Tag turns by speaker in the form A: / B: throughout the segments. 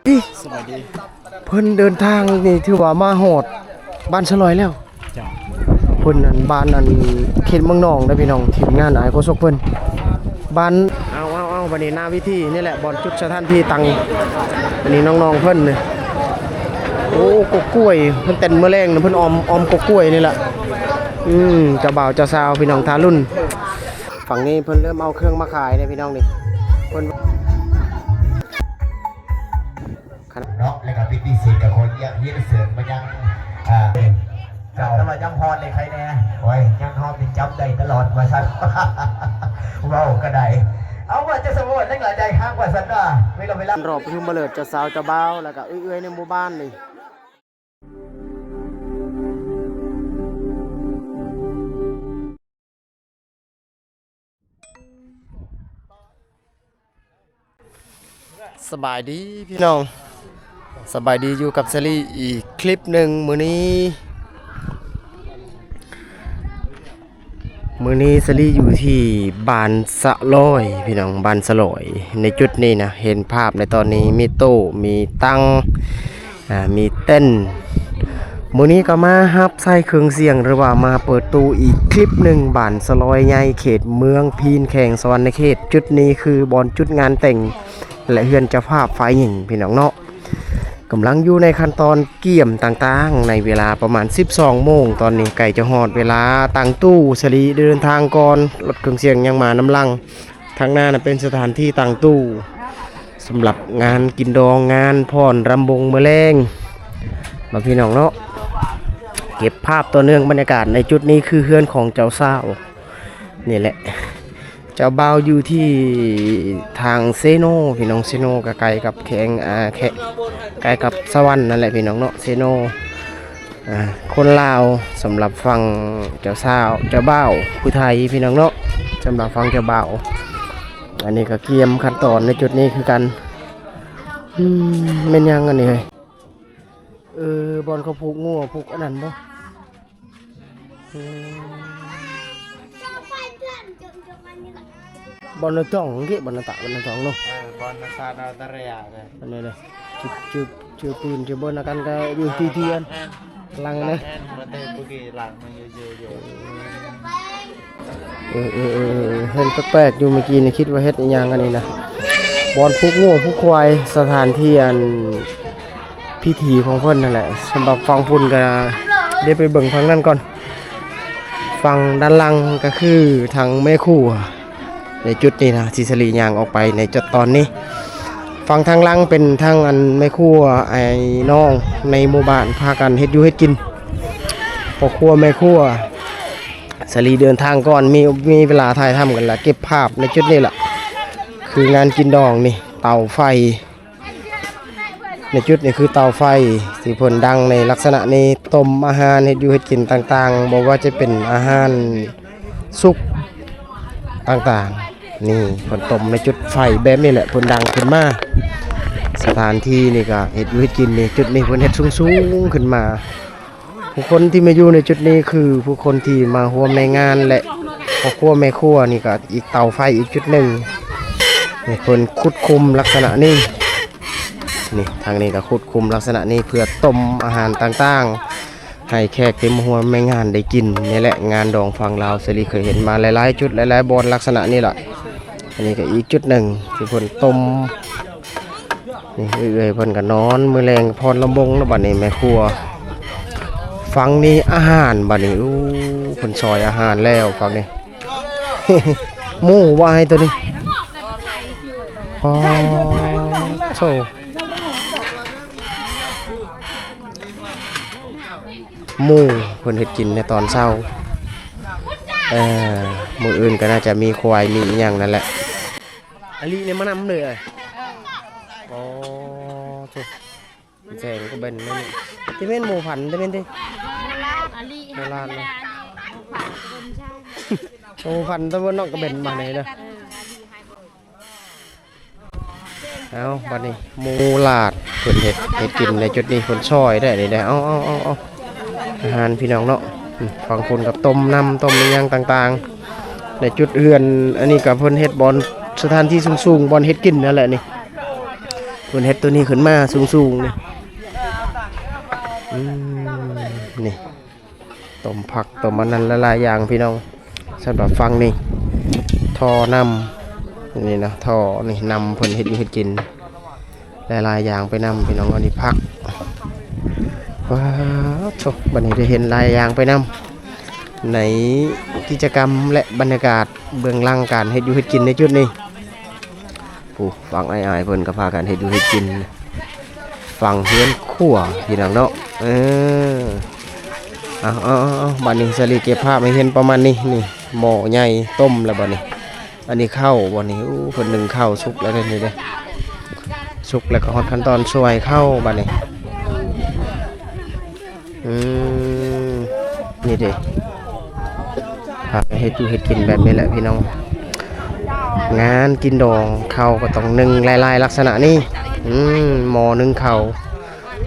A: ดี
B: สบายดี
A: เพิ่นเดินทางนี่ถือว่ามาฮอดบ้านฉลอยแล้ว
B: จ้า
A: เพิ่นนั่นบ้านนั่นเขตเมืองนองเด้อพี่น้องทีมงานอ้ายโคศกเพิ่นบ้านเอาบัดนี้หน้าวิธีนี่แหละบ่อนจุดสถานที่ตั้งอันนี้น้องๆเพิ่นนี่โอ้กกล้วยเพิ่นเต้นมื้อแลงเพิ่นออมกกล้วยนี่แหละเจ้าบ่าวเจ้าสาวพี่น้องทารุ่นฝั่งนี้เพิ่นเริ่มเอาเครื่องมาขายเด้พี่น้องนี่เพิ่น
C: เนาะแล้วก็พิธีศิลป์กับคนยืนเสริมมายังเจ้ามายังพรเลยใครแน่โอ้ยยังฮอมยังจำได้ตลอดมาสั่นว้าวก็ได้เอาว่าจะสมมติเรื่องหลายใจห้างว่าสั่นว่าเวลาร
A: อบประชุมมาเลิดเจ้าสาวเจ้าบ่าวแล้วก็เอื้อยๆในหมู่บ้านนี่สบายดีพี่น้องสบายดีอยู่กับเซรีอีกคลิปหนึ่งมื้อนี้เซรีอยู่ที่บ้านสะลอยพี่น้องบ้านสะลอยในจุดนี้นะเห็นภาพในตอนนี้มีโต๊ะมีตั้งมีเต้นมื้อนี้ก็มาฮับใส่เครื่องเสียงหรือว่ามาเปิดตู้อีกคลิปหนึ่งบ้านสะลอยใหญ่เขตเมืองพีนแข่งสวรรค์ในเขตจุดนี้คือบอนจุดงานแต่งและเฮือนเจ้าภาพฝ่ายหญิงพี่น้องเนาะกำลังอยู่ในขั้นตอนเกี่ยมต่างๆในเวลาประมาณ 12 โมงตอนนี้ไก่จะหอดเวลาตั้งตู้สลีเดินทางก่อนรถเครื่องเสียงยังมาน้ำลังทางหน้านะเป็นสถานที่ตั้งตู้สำหรับงานกินดองงานพรรำบงมื้อแลงมาพี่น้องเนาะเก็บภาพตัวเนื่องบรรยากาศในจุดนี้คือเฮือนของเจ้าสาวนี่แหละเจ้าบ่าวอยู่ที่ทางเซโนพี่น้องเซโนก็ไกลกับแข่งไกลกับสวรรค์นั่นแหละพี่น้องเนาะเซโนคนลาวสำหรับฟังเจ้าสาวเจ้าบ่าวผู้ไทยพี่น้องเนาะสำหรับฟังเจ้าบ่าวอันนี้ก็เกียมขั้นตอนในจุดนี้คือกันเป็นยังอันนี้เลยบอลเขาผูกงัวผูกอันนั้นบ่บอลจ่องเกี่ยบอลตะบอลจ่องเนาะ
B: บอลนาซาดาตะเรียเลย
A: อันนี้เลยชื่อปืนชื่อบอลกันก็อยู่ที่เทียนลังนะ
B: ประเทศปุกีหลังมันเยอะ
A: เห็นแปลกๆอยู่เมื่อกี้นี่คิดว่าเฮ็ดอีหยังกันนี่นะบอลผูกงัวผูกควายสถานที่อันพิธีของเพิ่นนั่นแหละสำหรับฟังพุ่นก็ได้ไปเบิ่งฟังนั่นก่อนฟังด้านล่างก็คือทางแม่คู่ในจุดนี้นะที่สลียางออกไปในจุดตอนนี้ฟังทางล่างเป็นทางอันแม่คู่ไอ้น้องในหมู่บ้านพากันเฮ็ดอยู่เฮ็ดกินพ่อครัวแม่คู่สลีเดินทางก่อนมีเวลาถ่ายทำกันละเก็บภาพในจุดนี้แหละคืองานกินดองนี่เตาไฟในจุดนี้คือเตาไฟที่เพิ่นดังในลักษณะนี้ต้มอาหารเฮ็ดอยู่เฮ็ดกินต่างๆบอกว่าจะเป็นอาหารสุกต่างๆนี่เพิ่นต้มในจุดไฟแบบนี้แหละเพิ่นดังขึ้นมาสถานที่นี่ก็เฮ็ดอยู่เฮ็ดกินนี่จุดนี้เพิ่นเฮ็ดสูงๆขึ้นมาผู้คนที่มาอยู่ในจุดนี้คือผู้คนที่มาร่วมในงานและพ่อครัวแม่ครัวนี่ก็อีกเตาไฟอีกจุดหนึ่งนี่เพิ่นคุดคุมลักษณะนี้นี่ทางนี้ก็คุดคุมลักษณะนี้เพื่อต้มอาหารต่างๆให้แขกที่มาร่วมในงานได้กินนี่แหละงานดองฝั่งลาวเสรีเคยเห็นมาหลายๆจุดหลายๆบอนลักษณะนี้แหละอันนี้ก็อีกจุดหนึ่งที่เพิ่นต้มนี่เอ้ยเพิ่นก็นอนมื้อแลงพรลำบงแล้วบัดนี้แม่ครัวฝั่งนี้อาหารบัดนี้เพิ่นซอยอาหารแล้วฝั่งนี้ หมูว่าให้ตัวนี้อ๋อโซหมูเพิ่นเฮ็ดกินในตอนเช้ามื้ออื่นก็น่าจะมีควายมีอีหยังนั่นแหละอันนี้เนี่ยมานำเลยอ๋อโธ่แสงก็เบิ่นนั่นนี่ที่แม่นหมูผันที่แม่นติโบราณเลยหมูผันตะวันนอกก็เบิ่นมาไหนเด้อเอาบัดนี้หมูลาดเพิ่นเฮ็ดกินในจุดนี้เพิ่นซอยได้ได้เอาอาหารพี่น้องเนาะฟังคนกับต้มน้ำต้มอีหยังต่างๆในจุดเฮือนอันนี้กับเพิ่นเฮ็ดบอลสถานที่สูงๆบอลเฮ็ดกินนั่นแหละนี่ เพิ่นเฮ็ดตัวนี้ขึ้นมาสูงๆนี่นี่ต้มผักต้มมันนั้นหลายๆอย่างพี่น้องสำหรับฟังนี่ท่อนำนี่นะท่อนี่นำเพิ่นเฮ็ดอยู่เฮ็ดกินหลายๆอย่างไปนำพี่น้องอันนี้ผักว้าวโชบัดนี้ได้เห็นหลายอย่างไปนำในกิจกรรมและบรรยากาศเบื้องหลังการเฮ็ดอยู่เฮ็ดกินในจุดนี้ผู้ฟังอ้ายๆเพิ่นก็พากันเฮ็ดอยู่เฮ็ดกินฟังเฮือนครัวพี่น้องเนาะเอาบัดนี้สลีเก็บภาพให้เห็นประมาณนี้นี่หม้อใหญ่ต้มแล้วบัดนี้อันนี้ข้าวบัดนี้เพิ่นนึ่งข้าวสุกแล้วนี่เด้สุกแล้วก็ฮอดขั้นตอนช่วยข้าวบัดนี้นี่เด้พาไปเฮ็ดอยู่เฮ็ดกินแบบนี้แหละพี่น้องงานกินดองข้าวก็ต้องนึ่งลายๆลักษณะนี้หม้อนึ่งข้าว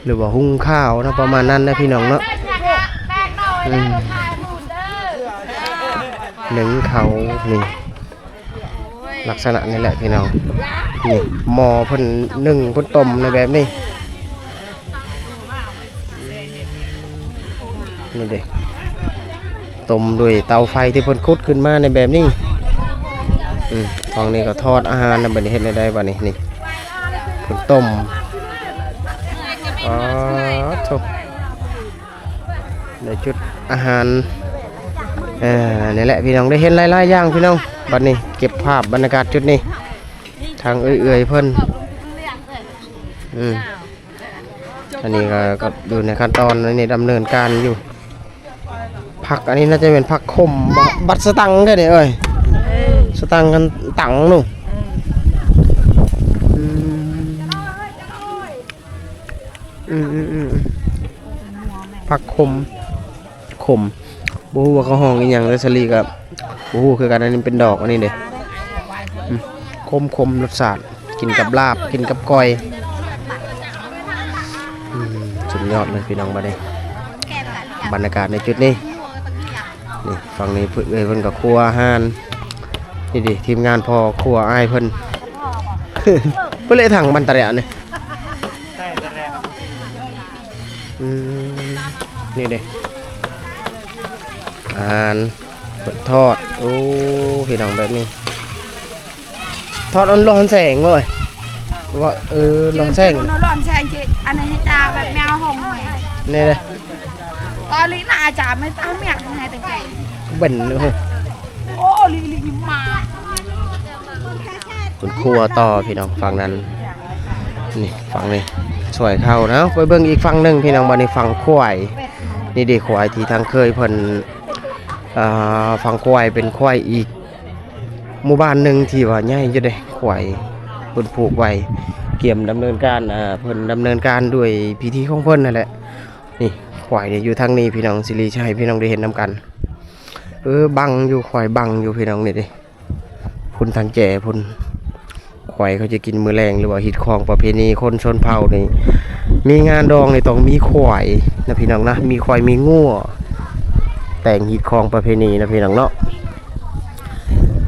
A: หรือว่าหุงข้าวนะประมาณนั้นนะพี่น้องเนาะนึ่งข้าวนี่ลักษณะนี้แหละพี่น้องนี่หม้อเพิ่นนึ่งเพิ่นต้มในแบบนี้นี่เด้ต้มด้วยเตาไฟที่เพิ่นขุดขึ้นมาในแบบนี้ฝั่งนี้ก็ทอดอาหารนะบัดนี้เฮ็ดได้บัดนี้นี่เพิ่นต้มทุกในจุดอาหารนี่แหละพี่น้องได้เห็นหลายๆอย่างพี่น้องบัดนี้เก็บภาพบรรยากาศจุดนี้ทางเอื่อยๆเพิ่นอันนี้ก็อยู่ในขั้นตอนนี้ดำเนินการอยู่ผักอันนี้น่าจะเป็นผักขมบัดสตังแค่นี้เอ้ยสตังกันตังนู่นผักขมบูฮูว่าเขาห้องอีหยังเลยสลีกับบูฮูคือกันอันนี้เป็นดอกอันนี้เด้ขมรสชาติกินกับลาบกินกับก้อยสุดยอดเลยพี่น้องบัดนี้บรรยากาศในจุดนี้นี่ฝั่งนี้เพิ่นกับครัวอาหารนี่ดิทีมงานพอครัวอ้ายเพิ่นเพิ่นเลยถังบันตะแระนี่นี่เด้อาหารเปิดทอดโอ้พี่น้องแบบนี้ทอดร้อนแสงเลยว่าร้อนแสง
D: nó loạn xe chị anh ấy taแบบแมวหงหน่อย
A: นี่เลย
D: ตอนนี้น่าจะไม่ต้องแมวยังไงแต่ไก่
A: เบิ่นเลย
D: โอ้ลิลิมา
A: คุณครัวต่อพี่น้องฝั่งนั้นนี่ฝั่งนี้สวยเข้านะไปเบิ่งอีกฝั่งหนึ่งพี่น้องบัดนี้ฝั่งควายนี่ดิควายที่ทางเคยเพิ่นฝั่งควายเป็นควายอีกหมู่บ้านหนึ่งที่ว่าใหญ่อยู่เด้ควายเพิ่นผูกไว้เกี่ยมดำเนินการเพิ่นดำเนินการด้วยพิธีของเพิ่นนั่นแหละนี่ควายเนี่ยอยู่ทางนี้พี่น้องสิริชัยพี่น้องได้เห็นนํกันบังอยู่ควายบังอยู่พี่น้องนี่ดิพุ่นทางแก่พุ่นควายเขาจะกินมื้อแรงหรือว่าฮิตของประเพณีคนชนเผ่านี่มีงานดองนี่ต้องมีควายนะพี่น้องนะมีควายมีงัวแต่งฮิตของประเพณีนะพี่น้องเนาะ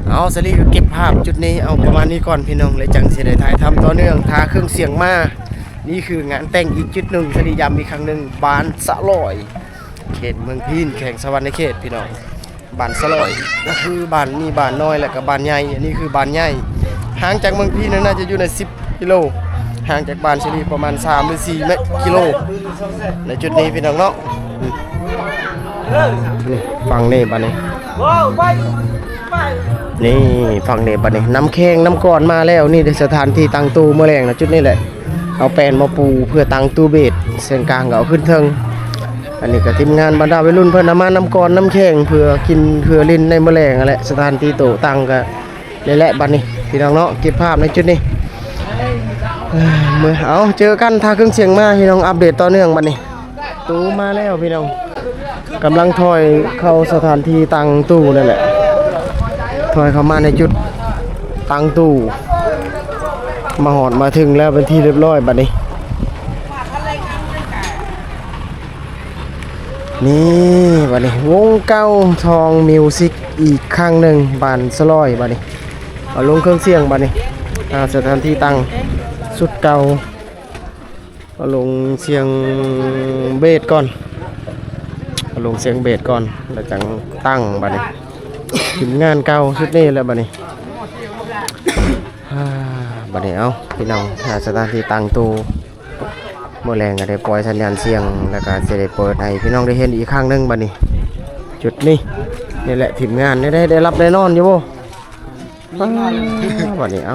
A: เอาสลีก็เก็บภาพจุดนี้เอาประมาณนี้ก่อนพี่น้องเลยจังสิได้ถ่ายทำต่อเนื่องทาเครื่องเสียงมานี่คืองานแต่งอีกจุดหนึ่งสลีย้ำอีกครั้งหนึ่งบ้านสะลอยเขตเมืองพีนแข่งสวรรค์ในเขตพี่น้องบ้านสะลอยก็คือบ้านนี่บ้านน้อยและก็บ้านใหญ่อันนี้คือบ้านใหญ่ห่างจากเมืองพีนน่าจะอยู่ใน10กิโลห่างจากบ้านสลีประมาณ3หรือ4กิโลในจุดนี้พี่น้องเนาะฟังนี่บ้านนี้นี่ฝั่งนี้บัดนี้น้ำแข้งน้ำก้อนมาแล้วนี่สถานที่ตั้งตู้เมื่อแรงนะจุดนี้แหละเอาแปลนมาปูเพื่อตั้งตู้เบสเส้นกลางก็เอาขึ้นเทิงอันนี้ก็ทีมงานบรรดาวัยรุ่นเพื่อนน้ำก้อนน้ำแข้งเพื่อกินเพื่อลิ้นในเมื่อแรงนั่นแหละสถานที่โตตั้งก็นี่แหละบัดนี้พี่น้องเนาะเก็บภาพในจุดนี้เมื่อเอาเจอกันทาเครื่องเสียงมาพี่น้องอัปเดตต่อเนื่องบัดนี้ตู้มาแล้วพี่น้องกำลังถอยเข้าสถานที่ตั้งตู้นั่นแหละถอยเข้ามาในจุดตั้งตู้มาหอดมาถึงแล้วเป็นที่เรียบร้อยบัดนี้นี่บัดนี้วงเก้าทองมิวสิกอีกครั้งหนึ่งบ้านสลอยบัดนี้เอาลงเครื่องเสียงบัดนี้สถานที่ตั้งส สุดเก่าเอาลงเสียงเบสก่อนเอาลงเสียงเบสก่อนแล้วจังตั้งบัดนี้ทีมงานเก่าชุดนี้แล้วบัดนี้บัดนี้เอาพี่น้องหาสถานที่ตั้งตู้เมื่อแรงก็ได้ปล่อยสัญญาณเสียงแล้วก็จะได้เปิดให้พี่น้องได้เห็นอีกครั้งหนึงบัดนี้จุดนี้นี่แหละทีมงานได้รับได้นอนอยู่บ่บัดนี้เอ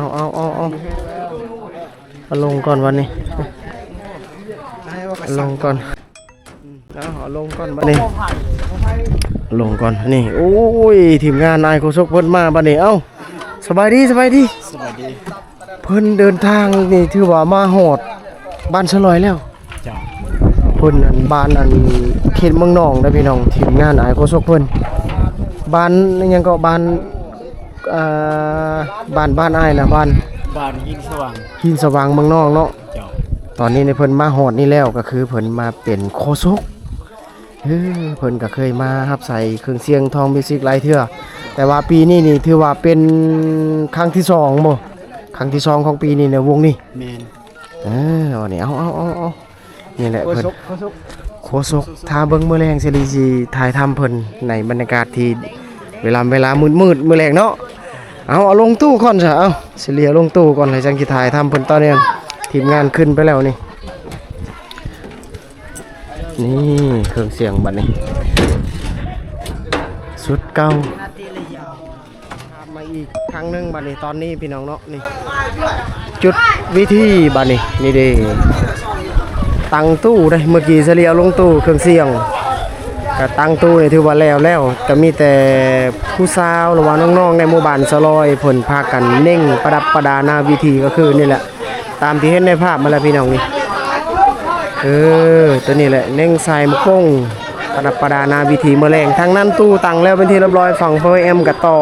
A: าลงก่อนวันนี้เอาลงก่อนเอาลงก่อนบัดนี้ลงก่อนนี่โอ้ยทีมงานนายโคศกเพิ่นมาบัดนี้เอ้าสบายดีเพิ่นเดินทางนี่ถือว่ามาฮอดบ้านสลอยแล้วเพิ่นอันบ้านอันเขตเมืองนองนะพี่น้องทีมงานนายโคศกเพิ่นบ้านยังก็บ้านบ้านอ้ายนะบ้านหินสว่างเมืองนอกเนาะตอนนี้ในเพิ่นมาฮอดนี่แล้วก็คือเพิ่นมาเป็นโคศกเพิ่นก็เคยมารับใส่เครื่องเสียงทองมิวสิกหลายเทื่อแต่ว่าปีนี้นี่ถือว่าเป็นครั้งที่2บ่ครั้งที่2ของปีนี้ในวงนี้แม่นวันนี้เอานี่แหละเพิ่นโคศกถ้าเบิ่งมื้อแลงสิถ่ายทำเพิ่นในบรรยากาศที่เวลามืดมื้อแลงเนาะเอาลงตู้ก่อนซะเอาสิเลียลงตู้ก่อนให้จังสิถ่ายทำเพิ่นตอนนี้ทีมงานขึ้นไปแล้วนี่เครื่องเสียงบัดนี้สุดเก่ามาอีกครั้งหนึงบัดนี้ตอนนี้พี่น้องเนาะนี่จุดวิธีบัดนี้นี่เด้ตั้งตู้ได้เมื่อกี้เสลียวลงตู้เครื่องเสียงก็ตั้งตู้นี่ถือว่าแล้วก็มีแต่ผู้สาวหรือว่าน้องๆในหมู่บ้านสลอยเพิ่นพากันเน่งประดับประดาหน้าวิธีก็คือนี่แหละตามที่เห็นในภาพมาแล้วพี่น้องนี่ตัวนี้แหละเน่งใส่มะป้งประดับประดานาวิธีเมื่อแรงทางนั้นตู้ตั้งแล้วเป็นที่เรียบร้อยฝั่ง FM กับต่อ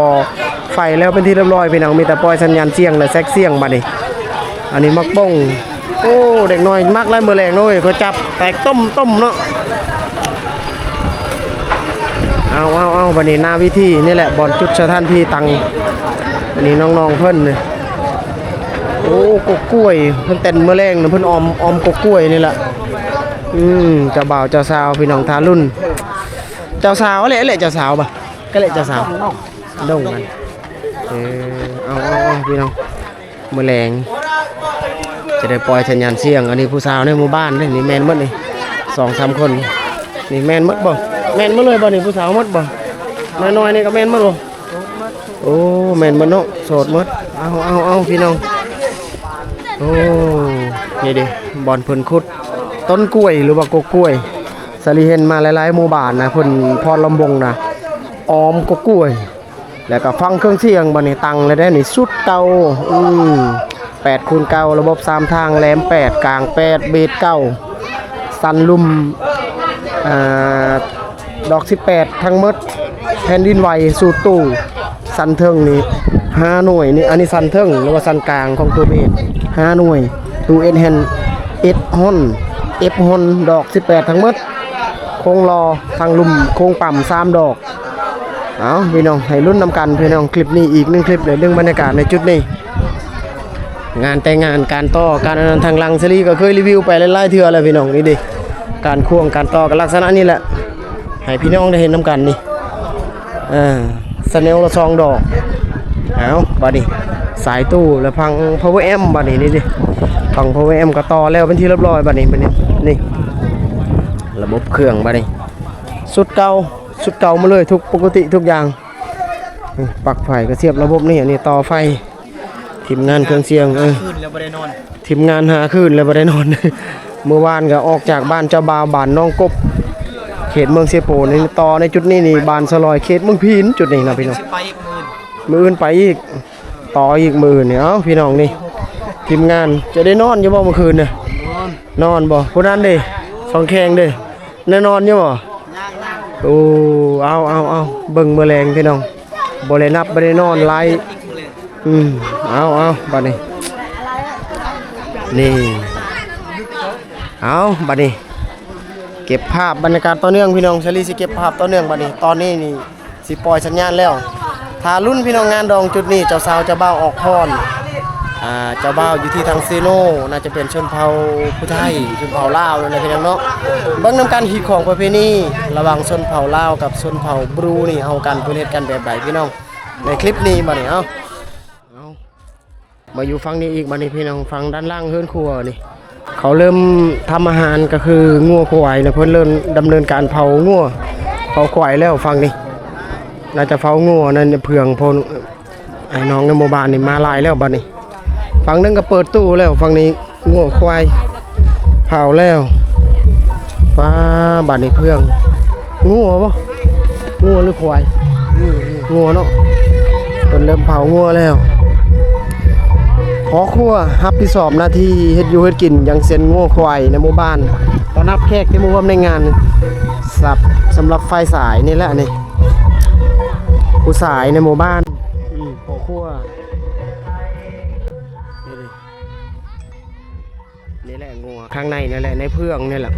A: ไฟแล้วเป็นที่เรียบร้อยพี่น้องมีแต่ปล่อยสัญญาณเสียงและแซกเสียงบัดนี้อันนี้มะป้งโอ้เด็กน้อยมากเลยเมื่อแรงน้อยเขาจับแตกต้มเนาะเอาบัดนี้หน้าวิธีนี่แหละบอลจุดสถานที่ตั้งอันนี้น้องๆเพิ่นเลยโอ้กกล้วยเพิ่นเต้นเมื่อแรงเพิ่นออมกกล้วยนี่แหละเจ้าบ่าวเจ้าสาวพี่น้องทารุ่นเจ้าสาวแหละเจ้าสาวป่ะก็แหละเจ้าสาวดงกันเอาพี่น้องเมื่อแรงจะได้ปล่อยสัญญาณเสียงอันนี้ผู้สาวในหมู่บ้านนี่แมนหมดนี่ 2-3 คนนี่แมนหมดบ่แมนหมดเลยบ่นี่ผู้สาวหมดบ่น้อยๆนี่ก็แมนหมดบ่โอ้แมนหมดเนาะโสดหมดเอาพี่น้องโอ้นี่ดิบอลเพิ่นขุดต้นกล้วยหรือว่ากกล้วยสลีเห็นมาหลายๆหมู่บ้านนะเพิ่นพรลำบงนะออมกกล้วยแล้วก็ฟังเครื่องเสียงบัดนี้ตังเลยได้นี่สุดเก่า8x9ระบบ3ทางแหลม8กลาง8เบส9สันลุ่มดอก18ทั้งหมดแผ่นดินไหวสู่ตู้สันเทิงนี่5หน่วยนี่อันนี้สันเทิงหรือว่าสันกลางของตัวเบส5หน่วยตู้เอ็นแฮนฮอนดอก18ทั้งหมดโค้งรอทางลุ่มโค้งปั่ม3ดอกเอาพี่น้องให้รุ่นนำกันพี่น้องคลิปนี้อีก1คลิปเลยเรื่องบรรยากาศในจุดนี้งานแต่งงานการต่อการอนันทางลังซีรีก็เคยรีวิวไปหลายๆเทื่อแล้วพี่น้องนี่ดิการควงการต่อกันลักษณะนี้แหละให้พี่น้องได้เห็นนำกันนี่สเนลละ2ดอกเอาบัดนี้สายตู้แล้วพัง power amp บัดนี้นี่ดิฟัง power amp ก็ต่อแล้วเป็นที่เรียบร้อยบัดนี้นี่ระบบเครื่องบัดนี้สุดเก่ามาเลยทุกปกติทุกอย่างปลั๊กไฟก็เสียบระบบนี่อันนี้ต่อไฟทีมงานเครื่องเสียงคืนแล้วบ่ได้นอนทีมงานหาคืนแล้วบ่ได้นอน เมื่อวานก็ออกจากบ้านเจ้าบ่าวบ้านน้องกบเขตเมืองเสียโปนี่ต่อในจุดนี้นี่บ้านสลอยเขตเมืองพีนจุดนี้นะพี่น้องมื้ออื่นไปอีกต่ออีกมื้อนี่เอ้าพี่น้องนี่ทีมงานจะได้นอนอยู่บ่เมื่อคืนเนี่ยนอนบ่ผู้นั้นเด้สองแข้งเด้แน่นอนอยู่บ่โอ้เอาเบิ่งมื้อแลงพี่น้องบ่ได้นับบ่ได้นอนหลายเอาบัดนี้นี่เอาบัดนี้เก็บภาพบรรยากาศต่อเนื่องพี่น้องชลีสิเก็บภาพต่อเนื่องบัดนี้ตอนนี้นี่สิปล่อยสัญญาณแล้วถ้ารุ่นพี่น้องงานดองจุดนี้เจ้าสาวเจ้าบ่าวออกพร เจ้าบ่าวอยู่ที่ทางเซโนน่าจะเป็นชนเผ่าผู้ไทยชนเผ่าลาวนั่นแหละพี่น้องเนาะเบิ่งนำการฮีตของประเพณีระหว่างชนเผ่าลาวกับชนเผ่าบรูนี่เอากันเพิ่นเฮ็ดกันแบบใดพี่น้องในคลิปนี้บัดนี้เอามาอยู่ฝั่งนี้อีกบัดนี้พี่น้องฝั่งด้านล่างเฮือนครัวนี่เขาเริ่มทำอาหารก็คืองัวควายแล้วเพิ่นเริ่มดำเนินการเผางัวเผาควายแล้วฝั่งนี้น่าจะเผางัวนั่นเผืองพนไอ้น้องในหมู่บ้านนี่มาหลายแล้วบัดนี้ฝั่งนึงก็เปิดตู้แล้วฝั่งนี้งัวควายเผาแล้วฟ้าบัดนี้เผืองงัวบ่งัวหรือควายงัวเนาะเพิ่นเริ่มเผางัวแล้วขอครัวรับผิดชอบหน้าที่เฮ็ดอยู่เฮ็ดกินอย่างเช่นงัวควายในหมู่บ้านต้อนรับแขกที่มาร่วมในงานสำหรับไฟสายนี่แหละนี่ผู้สายในหมู่บ้านขอครัวนี่แหละงัวข้างในนั่นแหละในเพื่องนี่แหละ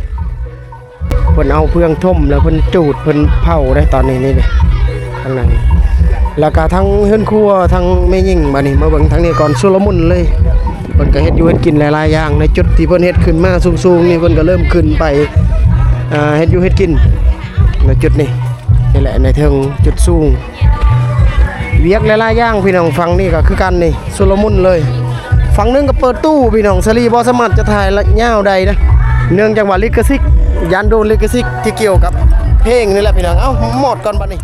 A: เพิ่นเอาเพื่องท่มแล้วเพิ่นจูดเพิ่นเผาได้ตอนนี้นี่เลยข้างในแล้วก็ทั้งเฮือนครัวทั้งแม่ยิ่งบัดนี้มาเบิ่งทั้งนี้ก่อนชุลมุนเลยเพิ่นก็เฮ็ดอยู่เฮ็ดกินหลายๆอย่างในจุดที่เพิ่นเฮ็ดขึ้นมาสูงๆนี่เพิ่นก็เริ่มขึ้นไปเฮ็ดอยู่เฮ็ดกินในจุดนี้นี่แหละในเทิงจุดสูงเวียกหลายๆอย่างพี่น้องฟังนี่ก็คือกันนี่ชุลมุนเลยฝั่งนึงก็เปิดตู้พี่น้องสลีบ่สามารถจะถ่ายละยาวใดนะเนื่องจากว่าลิขสิทธิ์ยันโดนลิขสิทธิ์ที่เกี่ยวกับเพลงนี่แหละพี่น้องเอ้าหมดก่อนบัดนี้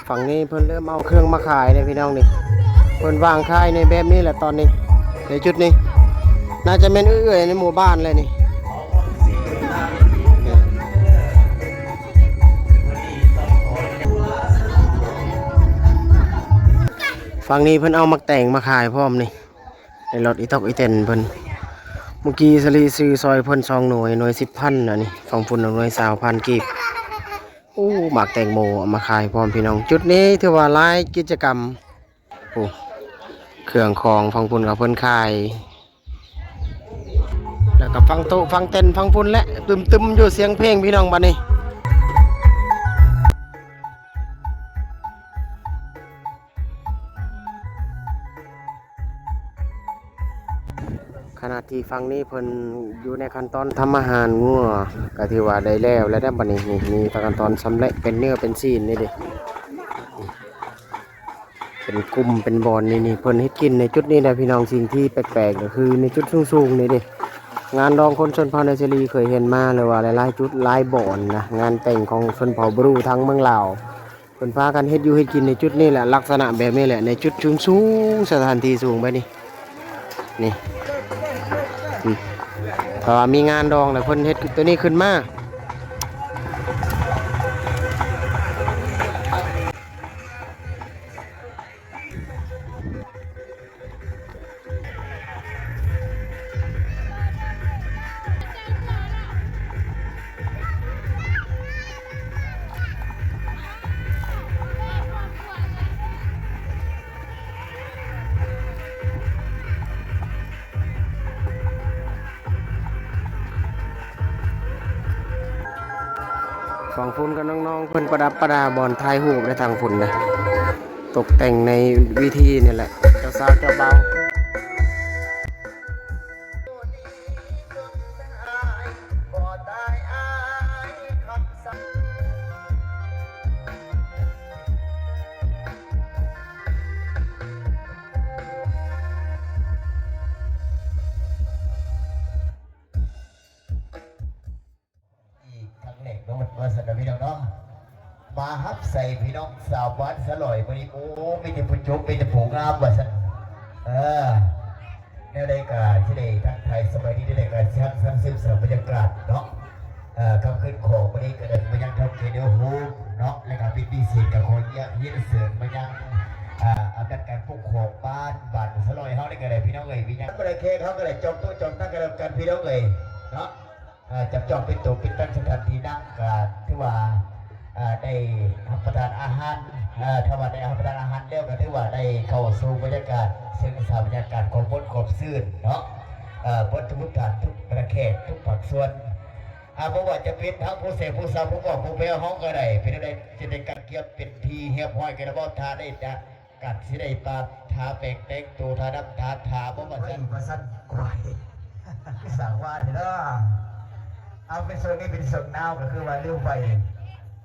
A: ฝั่งนี้เพิ่นเริ่มเอาเครื่องมาขายเลยพี่น้องนี่เพิ่นวางขายในแบบนี้แหละตอนนี้ในจุดนี้น่าจะเป็นเอื้อยในหมู่บ้านเลยนี่ฝั่งนี้เพิ่นเอามาแต่งมาขายพร้อมนี่ในรถอีตอกอีเต็นเพิ่นเมื่อกี้สลีซื้อซอยเพิ่น2หน่วย10,000อันนี้ฝั่งพุ่นหน่วย20,000กีบโอ้หมากแตงโมเอามาขายพร้อมพี่น้องจุดนี้ถือว่าหลายกิจกรรมโอ้เครื่องของฟังพุ่นกับเพิ่นขายแล้วก็ฟังโต๊ะฟังเต้นฟังพุ่นและตึมๆอยู่เสียงเพลงพี่น้องบัดนี้ขณะที่ฟังนี้เพิ่นอยู่ในขั้นตอนทำอาหารงัวก็ถือว่าได้แล้วและได้บัดนี้มีขั้นตอนสำเร็จเป็นเนื้อเป็นซีนนี่ดิเป็นกลุ่มเป็นบอลนี่เพิ่นให้กินในจุดนี้นะพี่น้องสิ่งที่แปลกๆก็คือในจุดสูงๆนี่ดิงานดองคนชนเผ่าในเซรีเคยเห็นมาเลยว่าหลายๆจุดหลายบอลนะงานแต่งของชนเผ่าบรูทั้งเมืองลาวเพิ่นพากันเฮ็ดอยู่เฮ็ดกินในจุดนี้แหละลักษณะแบบนี้แหละในจุดสูงๆสถานที่สูงไปนี่เพราะว่ามีงานดองแต่เพิ่นเฮ็ดตัวนี้ขึ้นมาฝั่งฝุ่นกับน้องๆเพิ่นประดับประดาบอลถ่ายรูปในทางฝุ่นเลยตกแต่งในวิธีนี่แหละเจ้าสาวเจ้าบ่าว
C: ฮับใส่พี่น้องสาวบ้านสลอยวันนี้โอ้ไม่ได้ผู้ชมไม่ได้ผู้งามว่าสันในรายการที่ได้ทักทายสมัยนี้ในรายการช่างสร้างซึมเสริมบรรยากาศเนาะคำขึ้นของวันนี้ก็ได้มายังทำเกเดียวโฮมเนาะรายการปิดดีสิกับคนเยี่ยมเสริมมายังอำนาจการปกครองบ้านสลอยเขาได้ก็ได้พี่น้องเลยพี่น้องก็ได้เคเขาก็ได้จองตู้จองตั้งกันพี่น้องเลยเนาะจับจองเป็นตัวเป็นตั้งสถานที่นั่งกันที่ว่าได้รับประทานอาหารถ้าว่าได้รับประทานอาหารแล้วก็ถือว่าได้เข้าสู่บรรยากาศซึ่งบรรยากาศของบนขอบซื่นเนาะบนทุกการทุกประเขตทุกผักส่วนเพราะว่าจะเป็นทั้งผู้เสพผู้สาวผู้บอกผู้เพียห้องก็ได้เป็นอะไรจะได้การเกี่ยวเป็นทีเฮียบห้อยกันว่าทาได้ดักกัดสิได้ปาทาแปลงเต็กตัวทาดำทาเพราะว่าสั้นกว่าสั่งว่าเนาะเอาเป็นส่วนนี้เป็นส่วนนาวก็คือว่าเรื่องไฟ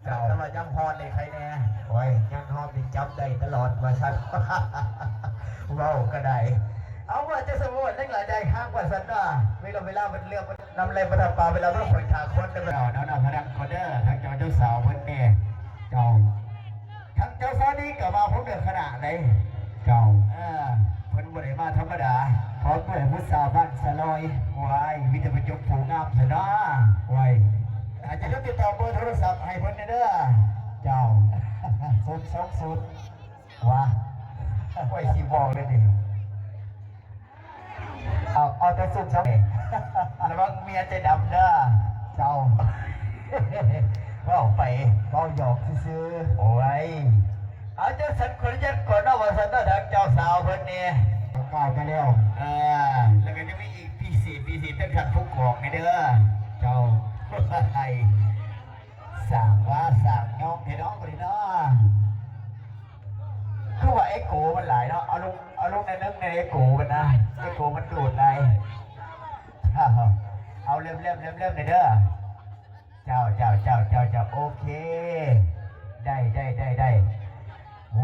C: ถ้าว่ายังฮอนในใครแน่โอ้ยยังฮอนเป็นจับได้ตลอดว่าสั้นว้าวก็ได้เอาว่าจะสมมติเล็กหลายใจข้างว่าสั้นว่าไม่ต้องเวลามันเรื่องนำอะไรมาทำปลาเวลาต้องคอยทาคนกันเราเนาะพนักคอนเดอร์ทั้งเจ้าสาวเพื่อนแม่เจ้าทั้งเจ้าสาวนี้ก็มาพบเดือดขนาดไหนเจ้าเพิ่นบ่ได้มาธรรมดาพร้อมด้วยผู้สาวบ้านสลอยวายมีแต่ประจบผูงามเสนาไว้อาจจะต้องติดต่อเบอร์โทรศัพท์ให้เพิ่นเด้อเจ้าสุดว่าไว้สิบอกเลยดิเอาแต่สุดช่องระวังเมียใจดำเด้อเจ้าว่าไปก็หยอกซื้อโอ้ยเอาเจ้าสันคนยันก่อนนอกวันสันทางเจ้าสาวเพิ่นเนี่ยก้าวไปแล้วแล้วก็จะมีอีกปีสี่เป็นขันผู้กองในเด้อเจ้าไอ้สั่งว่าสั่งน้องเทน้องไปเนาะคือว่าไอ้โกมันหลายเนาะเอาลงในนึกในไอ้โกมันนะไอ้โกมันโกรธอะไรเอาเริ่มในเด้อเจ้าโอเคได้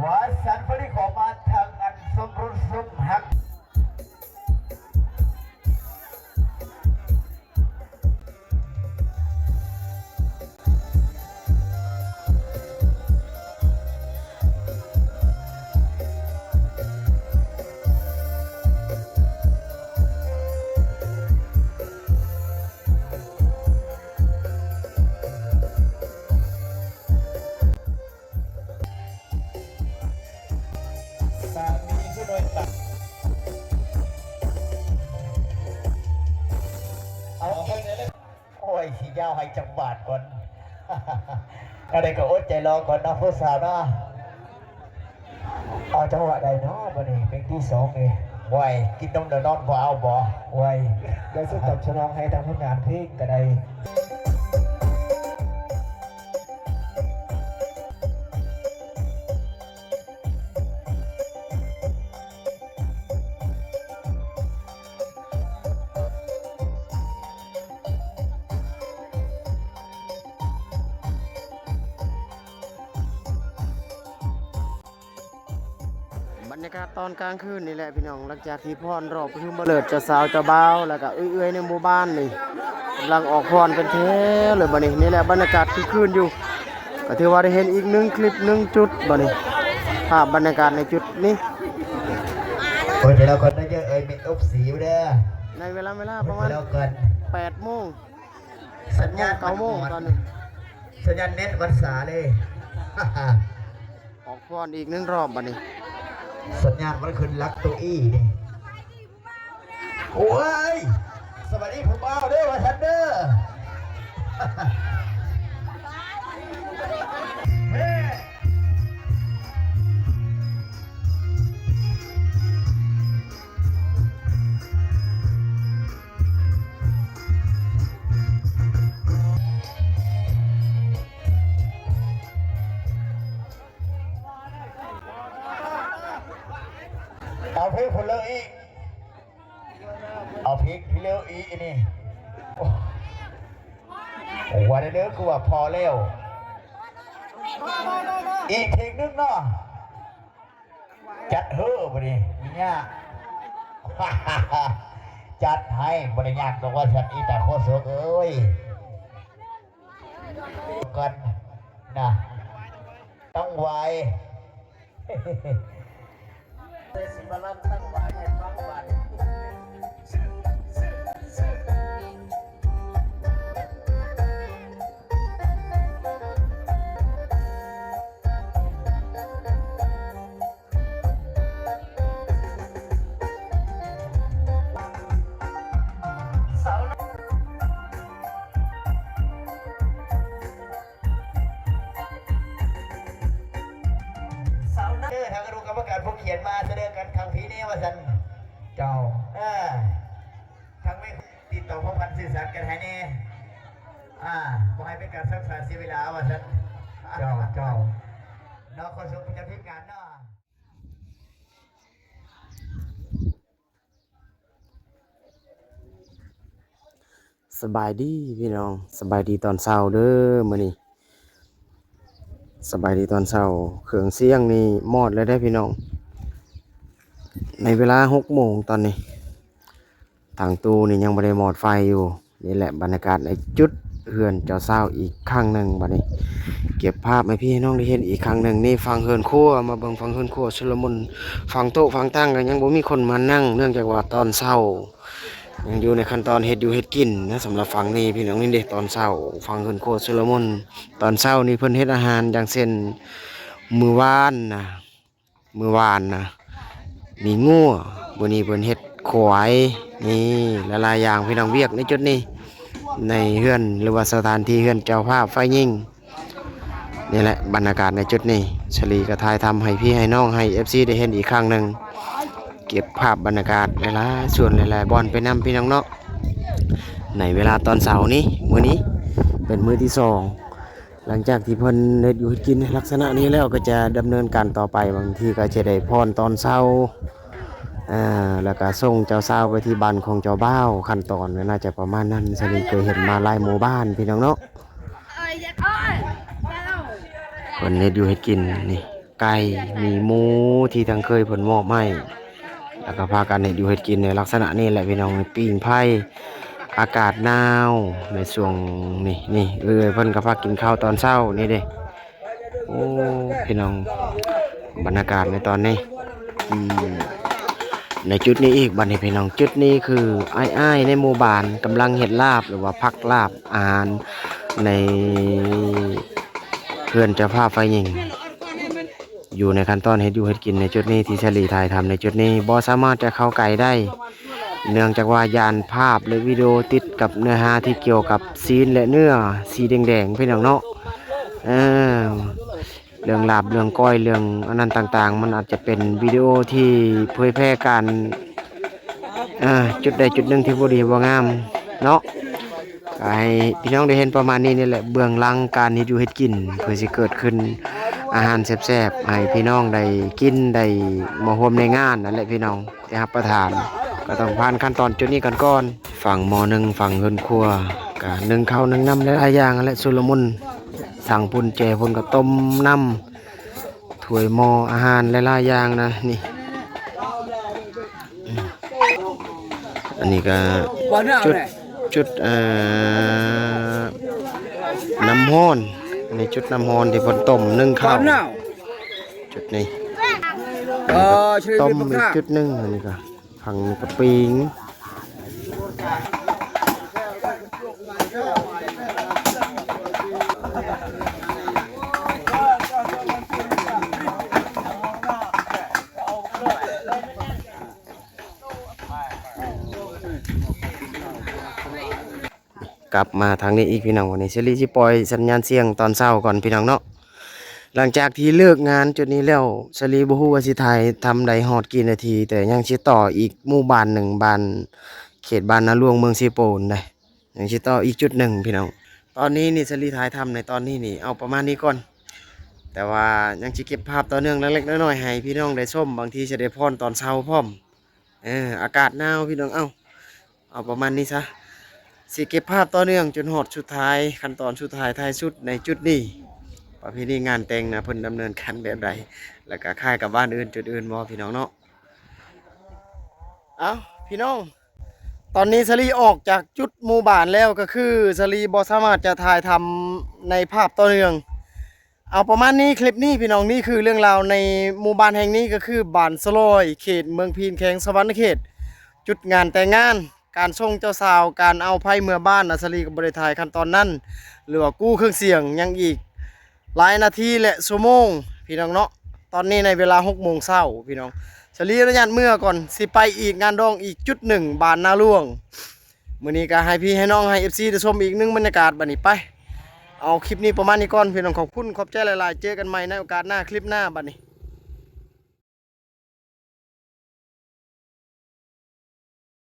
C: ว่าสันพอดีขอมาทางอันสมรุนสมหักสียาวให้จังหวัดก่อนอะไรก็อดใจรอก่อนนะผู้สาวนะเอาจังหวะใดเนาะวันนี้เป็นที่2เองไว้กินนมเดินนอนบ่เอาบ่ไว้เดี๋ยวจะตบฉลองให้ทางผู้งานพี่ก็ได้
A: บรรยากาศตอนกลางคืนนี่แหละพี่น้องหลังจากที่พรรอบประชุมเลิดเจ้าสาวเจ้าบ่าวแล้วก็เอื้อยในหมู่บ้านนี่กำลังออกพรเป็นแถวเลยบัดนี้นี่แหละบรรยากาศคือคืนอยู่ก็ถือว่าได้เห็นอีก1คลิป1จุดบัดนี้ภาพบรรยากาศในจุดนี้
C: โอ้ยเดี๋ยวเราคนนั้นเยอะมีอบสีเด้อ
A: ในเวลาประมาณ8 โมง
C: สัญญาณ
A: 9 โมงตอนนี้
C: สัญญาณเน็ตวันษาเลย
A: ออกพรอีก1รอบบัดนี้
C: สัญญาณมันขึ้นลักตัวอี้นี่โอ้ยสวัสดีผมเอาเด้อว่าทันเด้อเอาเพลงพลเลออีเอาเพลงพี่เลออีนี่โอ้วันนี้คือว่าพอแล้วอีกเพลงนึงเนาะจัดเฮ้อบดิเนี่ยจัดให้บริญญาณบอกว่าฉันอีแต่โคตรสวยเอ้ยกันนะ ตั้งไว้สิบลันตั้งไว้ให้ฟังบันทางกระดูกกรรมการผู้เขียนมาแสดงกันครั้งพี่นี้ว่าสันเจ้าทางไม่ติดต่อพบกันสื่อสารกันให้แน่ขอให้เป็นการสร้างสรรค์เสียเวลาว่าสันเจ้าน้องคนสุขจะพิการเนาะ
A: สบายดีพี่น้องสบายดีตอนเช้าเด้อมื้อนี้สบายดีตอนเช้าเครื่องเสียงนี่มอดแล้วได้พี่น้องในเวลา6 โมงตอนนี้ทางตู้นี่ยังบ่ได้มอดไฟอยู่นี่แหละบรรยากาศในจุดเฮือนเจ้าเช้าอีกครั้งหนึ่งบัดนี้เก็บภาพให้พี่น้องได้เห็นอีกครั้งหนึ่งนี่ฟังเฮือนครัวมาเบิ่งฟังเฮือนครัวชุลมุนฟังโต๊ะฟังตั้งก็ยังบ่มีคนมานั่งเนื่องจากว่าตอนเช้ายังอยู่ในขั้นตอนเฮ็ดอยู่เฮ็ดกินนะสำหรับฝั่งนี้พี่น้องนี่เด็กตอนเช้าฟังเฮือนครัวชุลมุนตอนเช้านี่เพิ่นเฮ็ดอาหารอย่างเช่นมื้อวานนะมีงัวมื้อนี้เพิ่นเฮ็ดขวายนี่หลายๆอย่างพี่น้องเวียกในจุดนี้ในเฮือนหรือว่าสถานที่เฮือนเจ้าภาพไฟยิ่งนี่แหละบรรยากาศในจุดนี้ชลีก็ถ่ายทำให้พี่ให้น้องให้ FC ได้เห็นอีกครั้งหนึ่งเก็บภาพบรรยากาศหลายๆส่วนหลายๆบอลไปนำพี่น้องเนาะในเวลาตอนเสาร์นี้มื้อนี้เป็นมื้อที่2หลังจากที่เพิ่นเฮ็ดอยู่เฮ็ดกินในลักษณะนี้แล้วก็จะดำเนินการต่อไปบางทีก็จะได้พรตอนเช้าแล้วก็ส่งเจ้าสาวไปที่บ้านของเจ้าบ่าวขั้นตอนน่าจะประมาณนั้นสลีเคยเห็นมาหลายหมู่บ้านพี่น้องเนาะเพิ่นเฮ็ดอยู่เฮ็ดกินนี่ไก่มีหมูที่ทางเคยเพิ่นมอบให้แล้วก็พากันเฮ็ดอยู่เฮ็ดกินในลักษณะนี้แหละพี่น้องปิ้งไผ่อากาศหนาวในช่วงนี่เพิ่นก็พากินข้าวตอนเช้านี่เด้โอ้พี่น้องบรรยากาศในตอนนี้ในจุดนี้อีกบัดนี้พี่น้องจุดนี้คืออ้ายในหมู่บ้านกำลังเฮ็ดลาบหรือว่าพักลาบอาหารในเพื่อนเจ้าภาพไฟยิงอยู่ในขั้นตอนเฮ็ดอยู่เฮ็ดกินในจุดนี้ที่ชลีถ่ายทำในจุดนี้บ่สามารถจะเข้าไกลได้เนื่องจากว่ายานภาพหรือวิดีโอติดกับเนื้อหาที่เกี่ยวกับซีนและเนื้อสีแดงๆพี่น้องเนาะเรื่องลาบเรื่องก้อยเรื่องอันนั้นต่างๆมันอาจจะเป็นวิดีโอที่เผยแพร่การจุดใดจุดหนึ่งที่บ่ดีบ่งามเนาะให้พี่น้องได้เห็นประมาณนี้นี่แหละเบื้องหลังการเฮ็ดอยู่เฮ็ดกินเพื่อสิเกิดขึ้นอาหารแซ่บๆให้พี่น้องได้กินได้มาร่วมในงานนั่นแหละพี่น้องได้รับประทานก็ต้องผ่านขั้นตอนจุดนี้ก่อนฝั่งหม้อนึงฝั่งเฮือนครัวก็นึ่งข้าวนึ่งน้ำหลายอย่างและชุลมุนสั่งพุ่นแจพุ่นก็ต้มน้ำถ้วยหม้ออาหารหลายๆอย่างนะนี่อันนี้ก็จุดน้ำฮ้อนในจุดน้ำฮ้อนที่เพิ่นต้มนึ่งข้าวจุดนี้ต้มอีกจุดนึงอันนี้ก็ผังกระปิงกลับมาทางนี้อีกพี่น้องวันนี้เชลี่สิปล่อยสัญญาณเสียงตอนเช้าก่อนพี่น้องเนาะหลังจากที่เลิกงานจุดนี้แล้วเชลี่บ่ฮู้ว่าสิถ่ายทำได้ฮอดกี่นาทีแต่ยังสิต่ออีกหมู่บ้านหนึ่งบ้านเขตบ้านนาหลวงเมืองสีโปนได้ยังสิต่ออีกจุดหนึ่งพี่น้องตอนนี้นี่เชลี่ถ่ายทำในตอนนี้นี่เอาประมาณนี้ก่อนแต่ว่ายังสิเก็บภาพต่อเนื่องเล็กๆน้อยๆให้พี่น้องได้ชมบางทีจะได้พรตอนเช้าพร้อมอากาศหนาวพี่น้องเอาประมาณนี้ซะสิเก็บภาพต่อเนื่องจนหอดสุดท้ายขั้นตอนสุดท้ายท้ายสุดในจุดนี้ประเพณีงานแต่งนะเพิ่นดำเนินการแบบใดแล้วก็คล้ายกับบ้านอื่นจุดอื่นบ่พี่น้องเนาะเอาพี่น้องตอนนี้สลีออกจากจุดหมู่บ้านแล้วก็คือสลีบ่สามารถจะถ่ายทำในภาพต่อเนื่อง เอาประมาณนี้คลิปนี้พี่น้องนี่คือเรื่องราวในหมู่บ้านแห่งนี้ก็คือบ้านสลอยเขตเมืองพีนแขวงสวรรณเขตจุดงานแต่งงานการส่งเจ้าสาวการเอาไพ่เมื่อบ้านอัศรีกับบริถ่ายขั้นตอนนั้นหรือว่ากู้เครื่องเสียงยังอีกหลายนาทีและชั่วโมงพี่น้องเนาะตอนนี้ในเวลา6 โมงเช้าพี่น้องเฉลี่ยระยะเมื่อก่อนสิไปอีกงานดองอีกจุดหนึ่งบ้านนาหลวงมื้อนี้ก็ให้พี่ให้น้องให้ FC ได้ชมอีกหนึ่งบรรยากาศบัดนี้ไปเอาคลิปนี้ประมาณนี้ก่อนพี่น้องขอบคุณขอบใจหลายๆเจอกันใหม่ในโอกาสหน้าคลิปหน้าบัดนี้